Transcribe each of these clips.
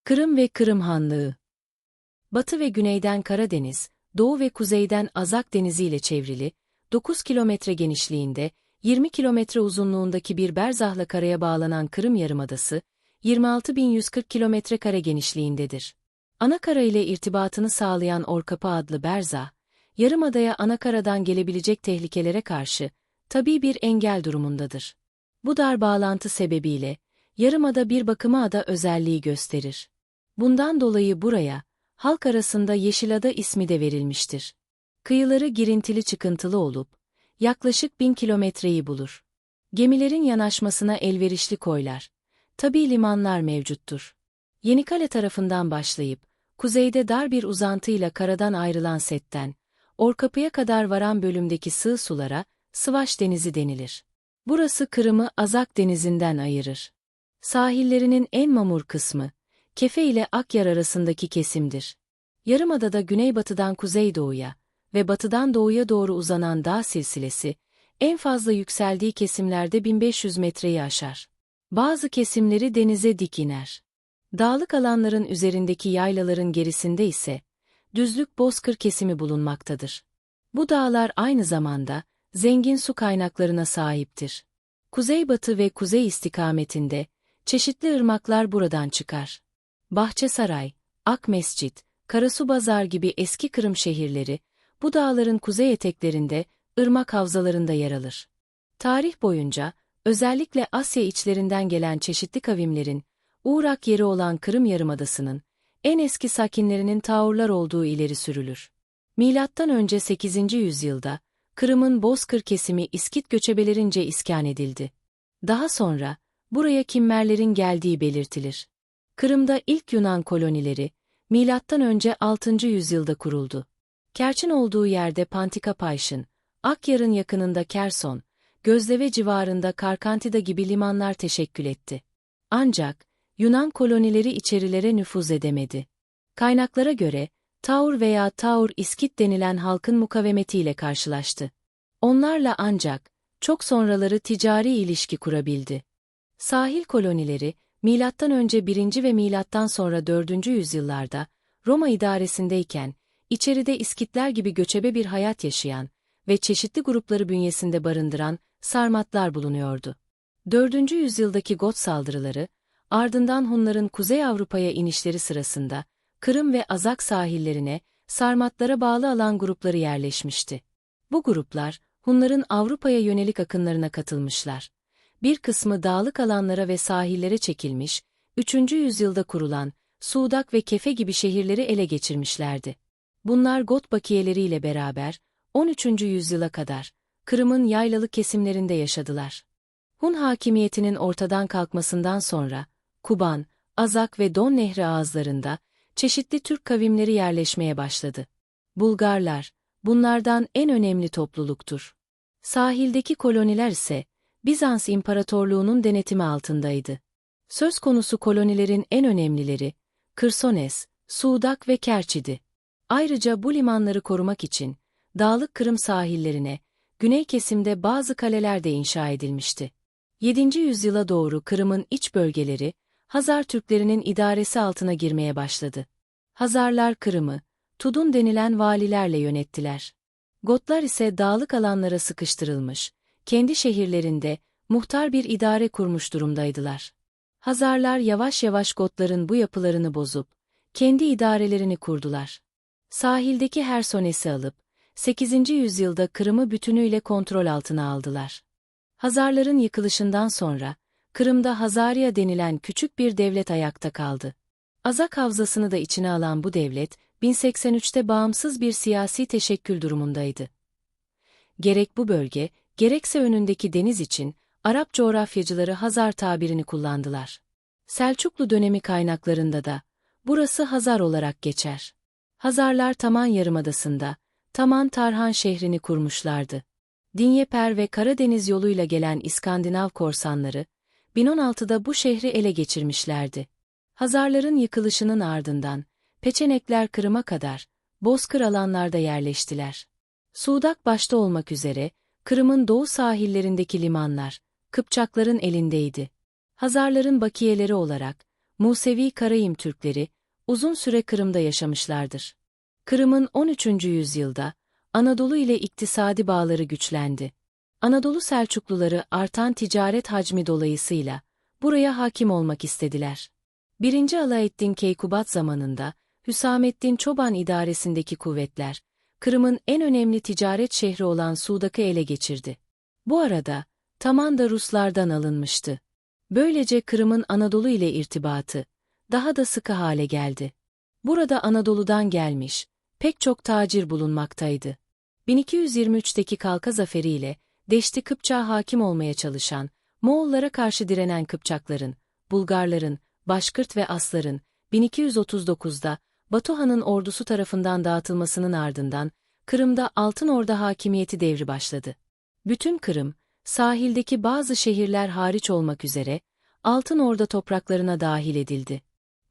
Kırım ve Kırım Hanlığı. Batı ve güneyden Karadeniz, doğu ve kuzeyden Azak Denizi ile çevrili, 9 kilometre genişliğinde, 20 kilometre uzunluğundaki bir berzahla karaya bağlanan Kırım Yarımadası, 26.140 kilometre kare genişliğindedir. Anakara ile irtibatını sağlayan Orkapı adlı berzah, Yarımada'ya anakaradan gelebilecek tehlikelere karşı, tabii bir engel durumundadır. Bu dar bağlantı sebebiyle, Yarımada bir bakıma ada özelliği gösterir. Bundan dolayı buraya, halk arasında Yeşilada ismi de verilmiştir. Kıyıları girintili çıkıntılı olup, yaklaşık 1000 kilometreyi bulur. Gemilerin yanaşmasına elverişli koylar, tabii limanlar mevcuttur. Yenikale tarafından başlayıp, kuzeyde dar bir uzantıyla karadan ayrılan setten, Orkapı'ya kadar varan bölümdeki sığ sulara, Sıvaş Denizi denilir. Burası Kırım'ı Azak Denizi'nden ayırır. Sahillerinin en mamur kısmı, Kefe ile Akyar arasındaki kesimdir. Yarımada'da güneybatıdan kuzeydoğuya ve batıdan doğuya doğru uzanan dağ silsilesi, en fazla yükseldiği kesimlerde 1500 metreyi aşar. Bazı kesimleri denize dik iner. Dağlık alanların üzerindeki yaylaların gerisinde ise, düzlük bozkır kesimi bulunmaktadır. Bu dağlar aynı zamanda, zengin su kaynaklarına sahiptir. Kuzeybatı ve kuzey istikametinde, çeşitli ırmaklar buradan çıkar. Bahçesaray, Akmescit, Karasubazar gibi eski Kırım şehirleri, bu dağların kuzey eteklerinde, ırmak havzalarında yer alır. Tarih boyunca, özellikle Asya içlerinden gelen çeşitli kavimlerin, uğrak yeri olan Kırım Yarımadası'nın, en eski sakinlerinin Taurlar olduğu ileri sürülür. Milattan önce 8. yüzyılda, Kırım'ın bozkır kesimi İskit göçebelerince iskan edildi. Daha sonra, buraya Kimmerlerin geldiği belirtilir. Kırım'da ilk Yunan kolonileri, milattan önce 6. yüzyılda kuruldu. Kerç'in olduğu yerde Pantikapayşın, Akyar'ın yakınında Kerson, Gözdeve civarında Karkantida gibi limanlar teşekkül etti. Ancak, Yunan kolonileri içerilere nüfuz edemedi. Kaynaklara göre, Taur veya Taur-İskit denilen halkın mukavemetiyle karşılaştı. Onlarla ancak, çok sonraları ticari ilişki kurabildi. Sahil kolonileri, milattan önce 1. ve milattan sonra 4. yüzyıllarda, Roma idaresindeyken, içeride İskitler gibi göçebe bir hayat yaşayan ve çeşitli grupları bünyesinde barındıran Sarmatlar bulunuyordu. 4. yüzyıldaki Got saldırıları, ardından Hunların Kuzey Avrupa'ya inişleri sırasında, Kırım ve Azak sahillerine, Sarmatlara bağlı alan grupları yerleşmişti. Bu gruplar, Hunların Avrupa'ya yönelik akınlarına katılmışlar. Bir kısmı dağlık alanlara ve sahillere çekilmiş, 3. yüzyılda kurulan, Sudak ve Kefe gibi şehirleri ele geçirmişlerdi. Bunlar Got bakiyeleriyle beraber, 13. yüzyıla kadar, Kırım'ın yaylalı kesimlerinde yaşadılar. Hun hakimiyetinin ortadan kalkmasından sonra, Kuban, Azak ve Don Nehri ağızlarında, çeşitli Türk kavimleri yerleşmeye başladı. Bulgarlar, bunlardan en önemli topluluktur. Sahildeki koloniler ise, Bizans İmparatorluğu'nun denetimi altındaydı. Söz konusu kolonilerin en önemlileri, Kırsones, Sudak ve Kerç idi. Ayrıca bu limanları korumak için, dağlık Kırım sahillerine, güney kesimde bazı kaleler de inşa edilmişti. 7. yüzyıla doğru Kırım'ın iç bölgeleri, Hazar Türklerinin idaresi altına girmeye başladı. Hazarlar Kırım'ı, Tudun denilen valilerle yönettiler. Gotlar ise dağlık alanlara sıkıştırılmış, kendi şehirlerinde, muhtar bir idare kurmuş durumdaydılar. Hazarlar yavaş yavaş Gotların bu yapılarını bozup, kendi idarelerini kurdular. Sahildeki Hersones'i alıp, 8. yüzyılda Kırım'ı bütünüyle kontrol altına aldılar. Hazarların yıkılışından sonra, Kırım'da Hazarya denilen küçük bir devlet ayakta kaldı. Azak Havzası'nı da içine alan bu devlet, 1083'te bağımsız bir siyasi teşekkül durumundaydı. Gerek bu bölge, gerekse önündeki deniz için, Arap coğrafyacıları Hazar tabirini kullandılar. Selçuklu dönemi kaynaklarında da, burası Hazar olarak geçer. Hazarlar Taman Yarımadası'nda, Taman Tarhan şehrini kurmuşlardı. Dinyeper ve Karadeniz yoluyla gelen İskandinav korsanları, 1016'da bu şehri ele geçirmişlerdi. Hazarların yıkılışının ardından, Peçenekler Kırım'a kadar, bozkır alanlarda yerleştiler. Sudak başta olmak üzere, Kırım'ın doğu sahillerindeki limanlar, Kıpçakların elindeydi. Hazarların bakiyeleri olarak, Musevi Karayim Türkleri, uzun süre Kırım'da yaşamışlardır. Kırım'ın 13. yüzyılda, Anadolu ile iktisadi bağları güçlendi. Anadolu Selçukluları artan ticaret hacmi dolayısıyla, buraya hakim olmak istediler. 1. Alaeddin Keykubat zamanında, Hüsamettin Çoban idaresindeki kuvvetler, Kırım'ın en önemli ticaret şehri olan Suudak'ı ele geçirdi. Bu arada, Taman da Ruslardan alınmıştı. Böylece Kırım'ın Anadolu ile irtibatı, daha da sıkı hale geldi. Burada Anadolu'dan gelmiş, pek çok tacir bulunmaktaydı. 1223'teki Kalka zaferiyle, Deşti Kıpçak'a hakim olmaya çalışan, Moğollara karşı direnen Kıpçakların, Bulgarların, Başkırt ve Asların, 1239'da Batuhan'ın ordusu tarafından dağıtılmasının ardından, Kırım'da Altın Orda hakimiyeti devri başladı. Bütün Kırım, sahildeki bazı şehirler hariç olmak üzere, Altın Orda topraklarına dahil edildi.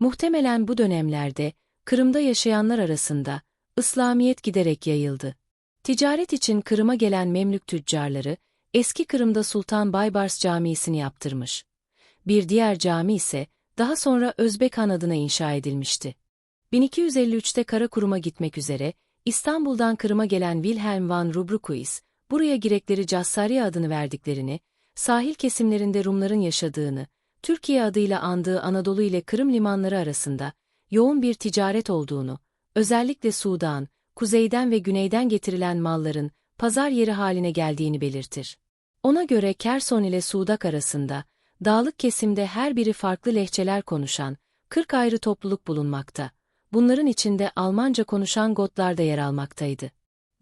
Muhtemelen bu dönemlerde, Kırım'da yaşayanlar arasında, İslamiyet giderek yayıldı. Ticaret için Kırım'a gelen Memlük tüccarları, eski Kırım'da Sultan Baybars Camisi'ni yaptırmış. Bir diğer cami ise, daha sonra Özbek Han adına inşa edilmişti. 1253'te Karakurum'a gitmek üzere, İstanbul'dan Kırım'a gelen Wilhelm van Rubrukuis, buraya Girekleri Cassariye adını verdiklerini, sahil kesimlerinde Rumların yaşadığını, Türkiye adıyla andığı Anadolu ile Kırım limanları arasında, yoğun bir ticaret olduğunu, özellikle Sudan, kuzeyden ve güneyden getirilen malların, pazar yeri haline geldiğini belirtir. Ona göre Kerson ile Suudak arasında, dağlık kesimde her biri farklı lehçeler konuşan, 40 ayrı topluluk bulunmakta. Bunların içinde Almanca konuşan Gotlar da yer almaktaydı.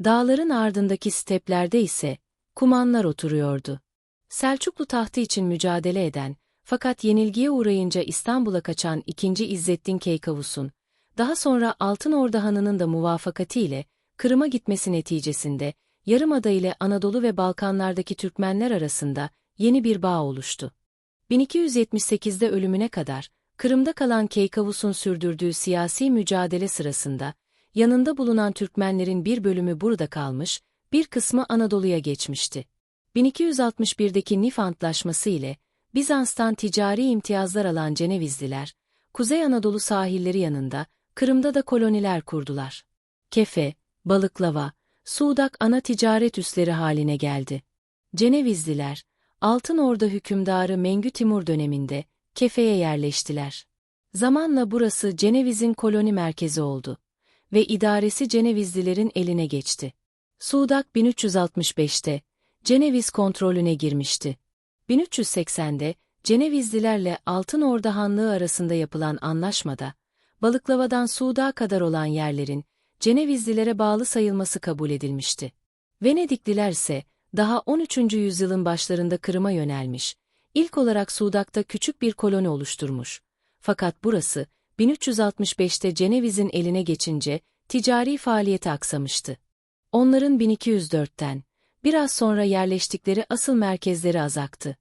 Dağların ardındaki steplerde ise, Kumanlar oturuyordu. Selçuklu tahtı için mücadele eden, fakat yenilgiye uğrayınca İstanbul'a kaçan 2. İzzettin Keykavus'un, daha sonra Altın Orda Hanı'nın da muvafakatiyle, Kırım'a gitmesi neticesinde, Yarımada ile Anadolu ve Balkanlardaki Türkmenler arasında yeni bir bağ oluştu. 1278'de ölümüne kadar, Kırım'da kalan Keykavus'un sürdürdüğü siyasi mücadele sırasında, yanında bulunan Türkmenlerin bir bölümü burada kalmış, bir kısmı Anadolu'ya geçmişti. 1261'deki Nif Antlaşması ile, Bizans'tan ticari imtiyazlar alan Cenevizliler, Kuzey Anadolu sahilleri yanında, Kırım'da da koloniler kurdular. Kefe, Balıklava, Suudak ana ticaret üsleri haline geldi. Cenevizliler, Altın Orda hükümdarı Mengü Timur döneminde, Kefe'ye yerleştiler. Zamanla burası Ceneviz'in koloni merkezi oldu ve idaresi Cenevizlilerin eline geçti. Suudak 1365'te, Ceneviz kontrolüne girmişti. 1380'de, Cenevizlilerle Altın Orda Hanlığı arasında yapılan anlaşmada, Balıklava'dan Suudak'a kadar olan yerlerin, Cenevizlilere bağlı sayılması kabul edilmişti. Venedikliler ise, daha 13. yüzyılın başlarında Kırım'a yönelmiş, ilk olarak Suudak'ta küçük bir koloni oluşturmuş. Fakat burası, 1365'te Ceneviz'in eline geçince, ticari faaliyeti aksamıştı. Onların 1204'ten, biraz sonra yerleştikleri asıl merkezleri azaktı.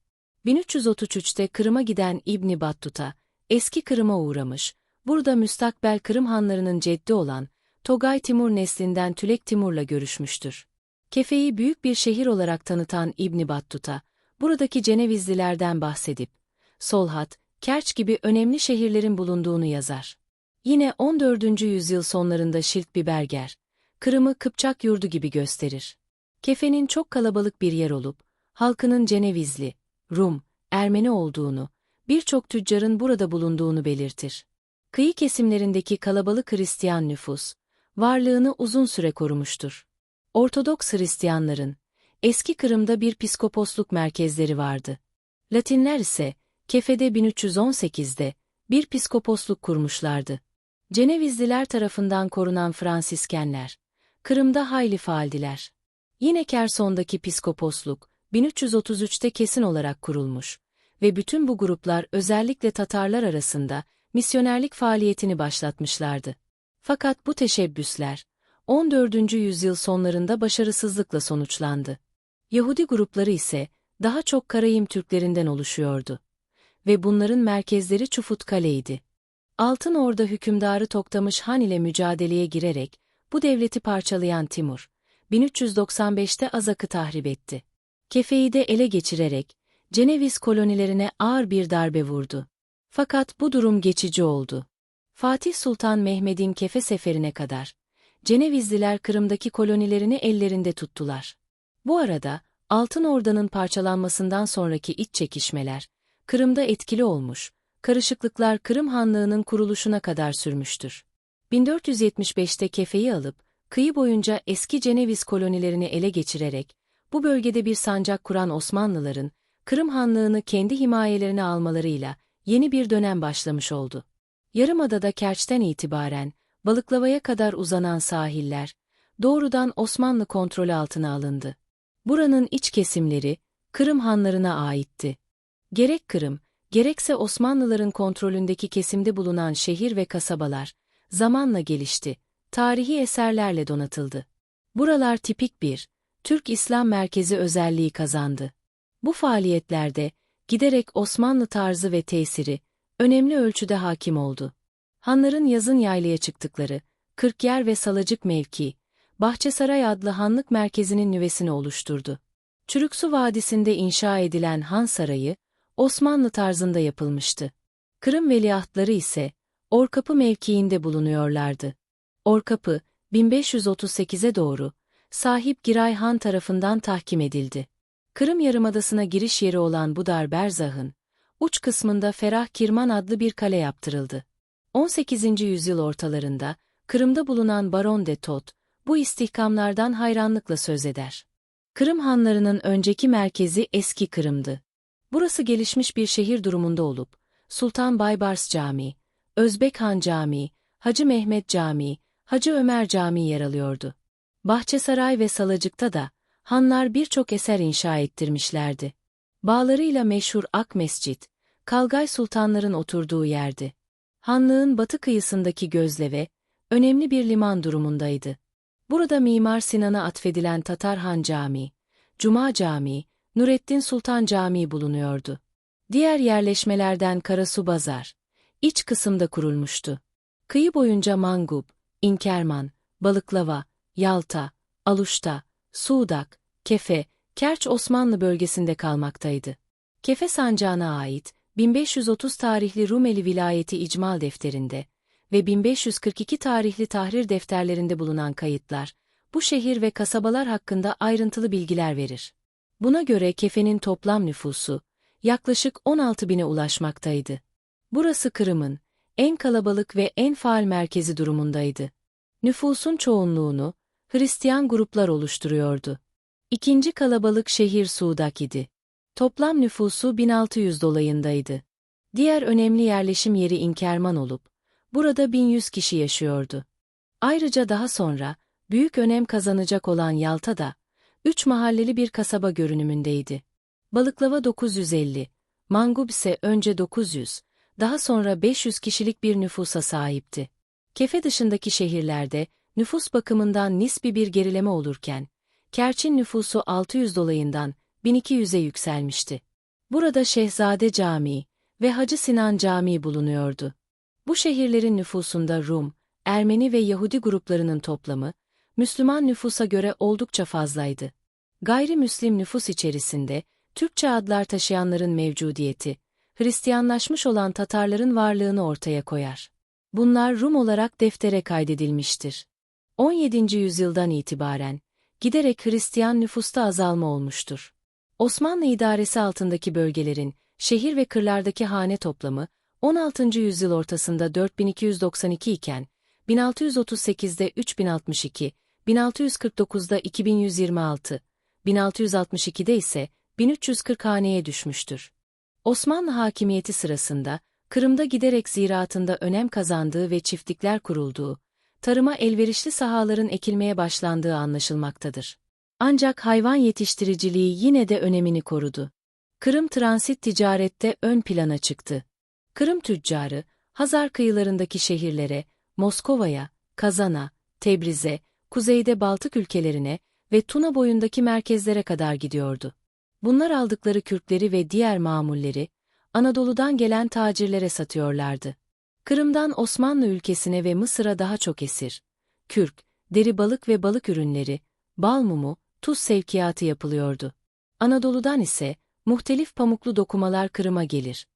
1333'te Kırım'a giden İbni Battuta, eski Kırım'a uğramış, burada müstakbel Kırım hanlarının ceddi olan, Togay Timur neslinden Tülek Timur'la görüşmüştür. Kefe'yi büyük bir şehir olarak tanıtan İbni Battuta, buradaki Cenevizlilerden bahsedip, Solhat, Kerç gibi önemli şehirlerin bulunduğunu yazar. Yine 14. yüzyıl sonlarında Şiltbiberger, Kırım'ı Kıpçak yurdu gibi gösterir. Kefe'nin çok kalabalık bir yer olup, halkının Cenevizli, Rum, Ermeni olduğunu, birçok tüccarın burada bulunduğunu belirtir. Kıyı kesimlerindeki kalabalık Hristiyan nüfus, varlığını uzun süre korumuştur. Ortodoks Hristiyanların, eski Kırım'da bir piskoposluk merkezleri vardı. Latinler ise, Kefe'de 1318'de, bir piskoposluk kurmuşlardı. Cenevizliler tarafından korunan Fransiskenler, Kırım'da hayli faaldiler. Yine Kerson'daki piskoposluk, 1333'te kesin olarak kurulmuş ve bütün bu gruplar özellikle Tatarlar arasında misyonerlik faaliyetini başlatmışlardı. Fakat bu teşebbüsler, 14. yüzyıl sonlarında başarısızlıkla sonuçlandı. Yahudi grupları ise daha çok Karayim Türklerinden oluşuyordu ve bunların merkezleri Çufutkale'ydi. Altın Orda hükümdarı Toktamış Han ile mücadeleye girerek bu devleti parçalayan Timur, 1395'te Azak'ı tahrip etti. Kefe'yi de ele geçirerek Ceneviz kolonilerine ağır bir darbe vurdu. Fakat bu durum geçici oldu. Fatih Sultan Mehmed'in Kefe seferine kadar, Cenevizliler Kırım'daki kolonilerini ellerinde tuttular. Bu arada, Altın Orda'nın parçalanmasından sonraki iç çekişmeler, Kırım'da etkili olmuş, karışıklıklar Kırım Hanlığı'nın kuruluşuna kadar sürmüştür. 1475'te Kefe'yi alıp, kıyı boyunca eski Ceneviz kolonilerini ele geçirerek, bu bölgede bir sancak kuran Osmanlıların, Kırım Hanlığı'nı kendi himayelerine almalarıyla yeni bir dönem başlamış oldu. Yarımada'da Kerç'ten itibaren, Balıklava'ya kadar uzanan sahiller, doğrudan Osmanlı kontrolü altına alındı. Buranın iç kesimleri, Kırım Hanlarına aitti. Gerek Kırım, gerekse Osmanlıların kontrolündeki kesimde bulunan şehir ve kasabalar, zamanla gelişti, tarihi eserlerle donatıldı. Buralar tipik bir, Türk İslam merkezi özelliği kazandı. Bu faaliyetlerde, giderek Osmanlı tarzı ve tesiri, önemli ölçüde hakim oldu. Hanların yazın yaylaya çıktıkları, Kırkyer ve Salacık mevki, Bahçesaray adlı hanlık merkezinin nüvesini oluşturdu. Çürüksu Vadisi'nde inşa edilen Han Sarayı, Osmanlı tarzında yapılmıştı. Kırım veliahtları ise, Orkapı mevkiinde bulunuyorlardı. Orkapı, 1538'e doğru, Sahip Giray Han tarafından tahkim edildi. Kırım Yarımadası'na giriş yeri olan bu dar berzahın, uç kısmında Ferah Kirman adlı bir kale yaptırıldı. 18. yüzyıl ortalarında, Kırım'da bulunan Baron de Thot, bu istihkamlardan hayranlıkla söz eder. Kırım Hanlarının önceki merkezi Eski Kırım'dı. Burası gelişmiş bir şehir durumunda olup, Sultan Baybars Camii, Özbek Han Camii, Hacı Mehmet Camii, Hacı Ömer Camii yer alıyordu. Bahçesaray ve Salacık'ta da, Hanlar birçok eser inşa ettirmişlerdi. Bağlarıyla meşhur Ak Mescit, Kalgay Sultanların oturduğu yerdi. Hanlığın batı kıyısındaki Gözleve, önemli bir liman durumundaydı. Burada Mimar Sinan'a atfedilen Tatar Han Camii, Cuma Camii, Nurettin Sultan Camii bulunuyordu. Diğer yerleşmelerden Karasu Bazar, iç kısımda kurulmuştu. Kıyı boyunca Mangub, İnkerman, Balıklava, Yalta, Aluşta, Suğdak, Kefe, Kerç Osmanlı bölgesinde kalmaktaydı. Kefe sancağına ait, 1530 tarihli Rumeli Vilayeti İcmal defterinde ve 1542 tarihli Tahrir defterlerinde bulunan kayıtlar, bu şehir ve kasabalar hakkında ayrıntılı bilgiler verir. Buna göre Kefe'nin toplam nüfusu, yaklaşık 16 bine ulaşmaktaydı. Burası Kırım'ın en kalabalık ve en faal merkezi durumundaydı. Nüfusun çoğunluğunu, Hristiyan gruplar oluşturuyordu. İkinci kalabalık şehir Suğdak idi. Toplam nüfusu 1600 dolayındaydı. Diğer önemli yerleşim yeri İnkerman olup, burada 1100 kişi yaşıyordu. Ayrıca daha sonra, büyük önem kazanacak olan Yalta da, 3 mahalleli bir kasaba görünümündeydi. Balıklava 950, Mangub ise önce 900, daha sonra 500 kişilik bir nüfusa sahipti. Kefe dışındaki şehirlerde, nüfus bakımından nispi bir gerileme olurken, Kerç'in nüfusu 600 dolayından 1200'e yükselmişti. Burada Şehzade Camii ve Hacı Sinan Camii bulunuyordu. Bu şehirlerin nüfusunda Rum, Ermeni ve Yahudi gruplarının toplamı, Müslüman nüfusa göre oldukça fazlaydı. Gayrimüslim nüfus içerisinde, Türkçe adlar taşıyanların mevcudiyeti, Hristiyanlaşmış olan Tatarların varlığını ortaya koyar. Bunlar Rum olarak deftere kaydedilmiştir. 17. yüzyıldan itibaren, giderek Hristiyan nüfusta azalma olmuştur. Osmanlı idaresi altındaki bölgelerin, şehir ve kırlardaki hane toplamı, 16. yüzyıl ortasında 4292 iken, 1638'de 3062, 1649'da 2126, 1662'de ise 1340 haneye düşmüştür. Osmanlı hakimiyeti sırasında, Kırım'da giderek ziraatında önem kazandığı ve çiftlikler kurulduğu, tarıma elverişli sahaların ekilmeye başlandığı anlaşılmaktadır. Ancak hayvan yetiştiriciliği yine de önemini korudu. Kırım transit ticarette ön plana çıktı. Kırım tüccarı, Hazar kıyılarındaki şehirlere, Moskova'ya, Kazan'a, Tebriz'e, kuzeyde Baltık ülkelerine ve Tuna boyundaki merkezlere kadar gidiyordu. Bunlar aldıkları kürkleri ve diğer mamulleri, Anadolu'dan gelen tacirlere satıyorlardı. Kırım'dan Osmanlı ülkesine ve Mısır'a daha çok esir, kürk, deri balık ve balık ürünleri, bal mumu, tuz sevkiyatı yapılıyordu. Anadolu'dan ise, muhtelif pamuklu dokumalar Kırım'a gelir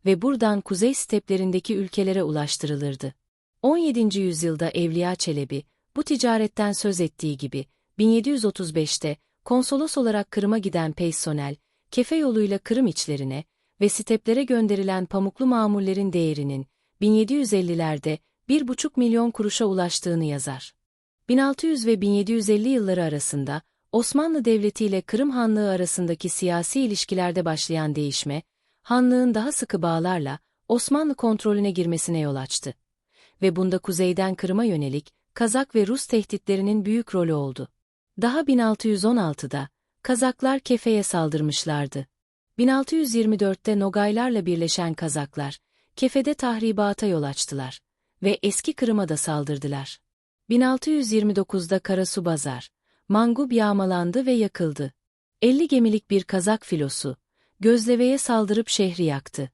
ve buradan kuzey steplerindeki ülkelere ulaştırılırdı. 17. yüzyılda Evliya Çelebi, bu ticaretten söz ettiği gibi, 1735'te konsolos olarak Kırım'a giden Peysonel, kefe yoluyla Kırım içlerine ve steplere gönderilen pamuklu mamullerin değerinin 1750'lerde 1,5 milyon kuruşa ulaştığını yazar. 1600 ve 1750 yılları arasında Osmanlı Devleti ile Kırım Hanlığı arasındaki siyasi ilişkilerde başlayan değişme, Hanlığın daha sıkı bağlarla Osmanlı kontrolüne girmesine yol açtı. Ve bunda kuzeyden Kırım'a yönelik Kazak ve Rus tehditlerinin büyük rolü oldu. Daha 1616'da Kazaklar Kefe'ye saldırmışlardı. 1624'te Nogaylarla birleşen Kazaklar, Kefe'de tahribata yol açtılar ve eski Kırım'a da saldırdılar. 1629'da Karasu Bazar, Mangub yağmalandı ve yakıldı. 50 gemilik bir Kazak filosu, Gözleve'ye saldırıp şehri yaktı.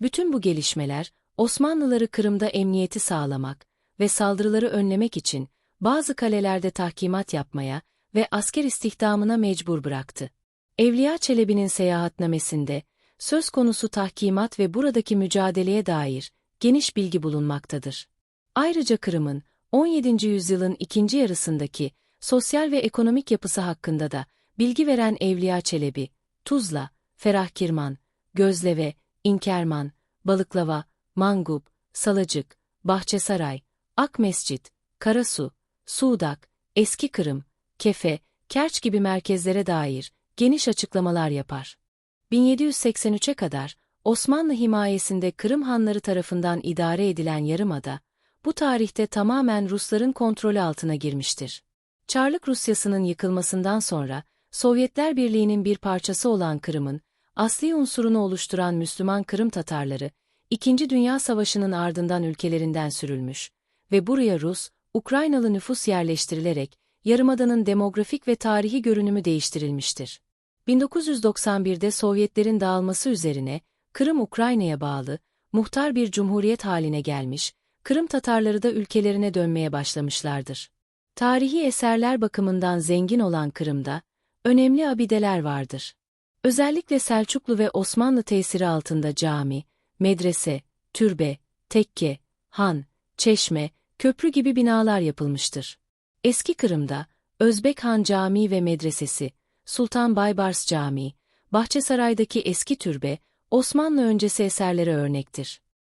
Bütün bu gelişmeler, Osmanlıları Kırım'da emniyeti sağlamak ve saldırıları önlemek için bazı kalelerde tahkimat yapmaya ve asker istihdamına mecbur bıraktı. Evliya Çelebi'nin seyahatnamesinde, söz konusu tahkimat ve buradaki mücadeleye dair geniş bilgi bulunmaktadır. Ayrıca Kırım'ın, 17. yüzyılın ikinci yarısındaki sosyal ve ekonomik yapısı hakkında da bilgi veren Evliya Çelebi, Tuzla, Ferahkirman, Gözleve, İnkerman, Balıklava, Mangub, Salacık, Bahçesaray, Akmescit, Karasu, Suğdak, Eski Kırım, Kefe, Kerç gibi merkezlere dair geniş açıklamalar yapar. 1783'e kadar Osmanlı himayesinde Kırım Hanları tarafından idare edilen Yarımada, bu tarihte tamamen Rusların kontrolü altına girmiştir. Çarlık Rusyası'nın yıkılmasından sonra, Sovyetler Birliği'nin bir parçası olan Kırım'ın, asli unsurunu oluşturan Müslüman Kırım Tatarları, İkinci Dünya Savaşı'nın ardından ülkelerinden sürülmüş ve buraya Rus, Ukraynalı nüfus yerleştirilerek, Yarımada'nın demografik ve tarihi görünümü değiştirilmiştir. 1991'de Sovyetlerin dağılması üzerine, Kırım Ukrayna'ya bağlı, muhtar bir cumhuriyet haline gelmiş, Kırım Tatarları da ülkelerine dönmeye başlamışlardır. Tarihi eserler bakımından zengin olan Kırım'da, önemli abideler vardır. Özellikle Selçuklu ve Osmanlı tesiri altında cami, medrese, türbe, tekke, han, çeşme, köprü gibi binalar yapılmıştır. Eski Kırım'da, Özbek Han Camii ve Medresesi, Sultan Baybars Camii, Bahçesaray'daki eski türbe, Osmanlı öncesi eserlere örnektir.